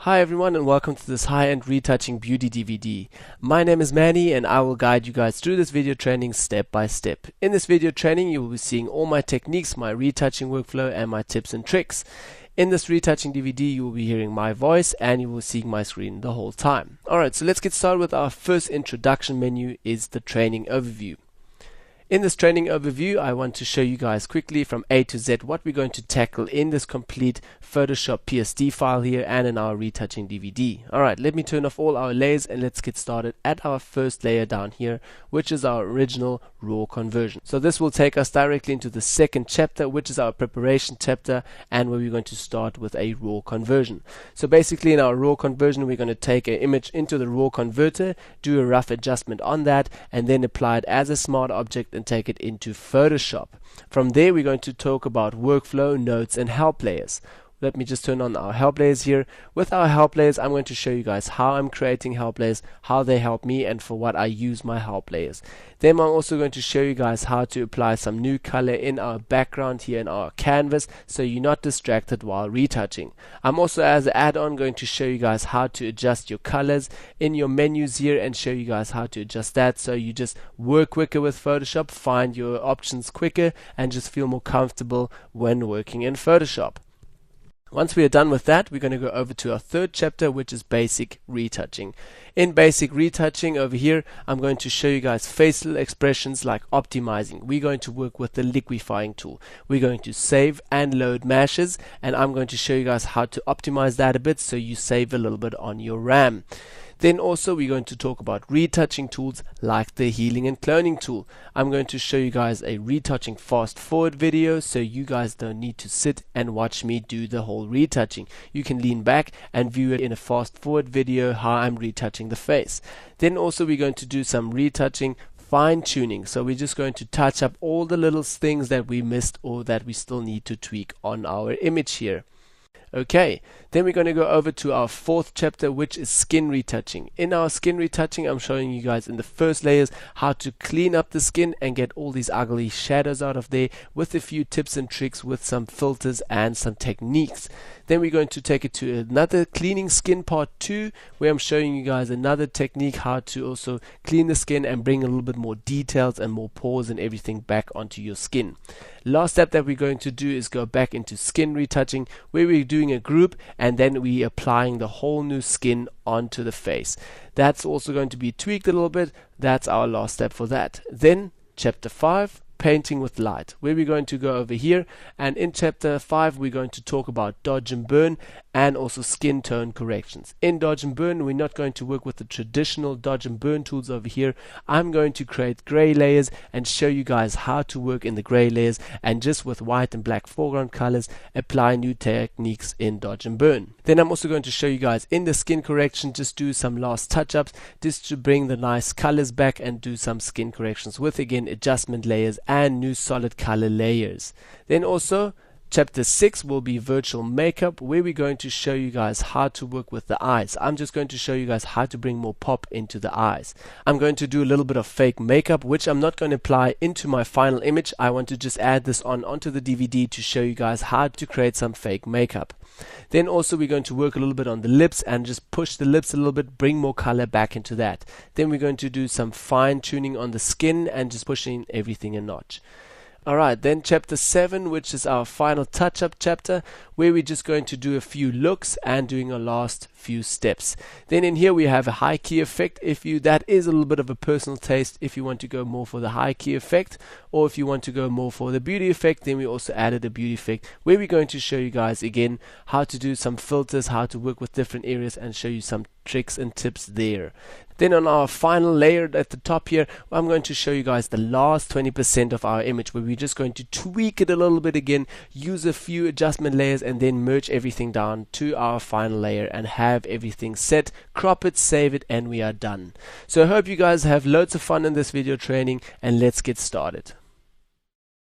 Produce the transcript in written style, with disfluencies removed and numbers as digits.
Hi everyone and welcome to this high-end retouching beauty DVD. My name is Manny and I will guide you guys through this video training step by step. In this video training you will be seeing all my techniques, my retouching workflow and my tips and tricks. In this retouching DVD you will be hearing my voice and you will see my screen the whole time. Alright, so let's get started with our first introduction menu is the training overview. In this training overview, I want to show you guys quickly from A to Z what we're going to tackle in this complete Photoshop PSD file here and in our retouching DVD. Alright, let me turn off all our layers and let's get started at our first layer down here, which is our original raw conversion. So this will take us directly into the second chapter, which is our preparation chapter, and where we're going to start with a raw conversion. So basically in our raw conversion, we're going to take an image into the raw converter, do a rough adjustment on that, and then apply it as a smart object and take it into Photoshop. From there we're going to talk about workflow, notes and help layers. Let me just turn on our help layers here. With our help layers I'm going to show you guys how I'm creating help layers, how they help me and for what I use my help layers. Then I'm also going to show you guys how to apply some new color in our background here in our canvas so you're not distracted while retouching. I'm also as an add-on going to show you guys how to adjust your colors in your menus here and show you guys how to adjust that so you just work quicker with Photoshop, find your options quicker and just feel more comfortable when working in Photoshop. Once we are done with that, we're going to go over to our third chapter, which is basic retouching. In basic retouching over here, I'm going to show you guys facial expressions like optimizing. We're going to work with the liquefying tool. We're going to save and load meshes, and I'm going to show you guys how to optimize that a bit so you save a little bit on your RAM. Then also we're going to talk about retouching tools like the healing and cloning tool. I'm going to show you guys a retouching fast forward video so you guys don't need to sit and watch me do the whole retouching. You can lean back and view it in a fast forward video how I'm retouching the face. Then also we're going to do some retouching fine tuning. So we're just going to touch up all the little things that we missed or that we still need to tweak on our image here. Okay, then we're going to go over to our fourth chapter, which is skin retouching. In our skin retouching, I'm showing you guys in the first layers how to clean up the skin and get all these ugly shadows out of there with a few tips and tricks with some filters and some techniques. Then we're going to take it to another cleaning skin part 2, where I'm showing you guys another technique how to also clean the skin and bring a little bit more details and more pores and everything back onto your skin. Last step that we're going to do is go back into skin retouching, where we're doing a group and then we applying the whole new skin onto the face. That's also going to be tweaked a little bit. That's our last step for that. Then chapter 5, painting with light, where we're going to go over here, and in chapter 5 we're going to talk about dodge and burn and also skin tone corrections. In dodge and burn we're not going to work with the traditional dodge and burn tools over here. I'm going to create gray layers and show you guys how to work in the gray layers and just with white and black foreground colors apply new techniques in dodge and burn. Then I'm also going to show you guys in the skin correction just do some last touch-ups just to bring the nice colors back and do some skin corrections with again adjustment layers and new solid color layers. Then also chapter 6 will be virtual makeup, where we're going to show you guys how to work with the eyes. I'm just going to show you guys how to bring more pop into the eyes. I'm going to do a little bit of fake makeup, which I'm not going to apply into my final image. I want to just add this onto the DVD to show you guys how to create some fake makeup. Then also we're going to work a little bit on the lips and just push the lips a little bit, bring more color back into that. Then we're going to do some fine tuning on the skin and just pushing everything a notch. Alright, then chapter 7, which is our final touch-up chapter, where we're just going to do a few looks and doing our last few steps. Then in here we have a high key effect. That is a little bit of a personal taste if you want to go more for the high key effect, or if you want to go more for the beauty effect, then we also added a beauty effect where we're going to show you guys again how to do some filters, how to work with different areas and show you some tricks and tips there. Then on our final layer at the top here, I'm going to show you guys the last 20% of our image, where we're just going to tweak it a little bit again, use a few adjustment layers and then merge everything down to our final layer and have everything set, crop it, save it, and we are done. So I hope you guys have loads of fun in this video training, and let's get started.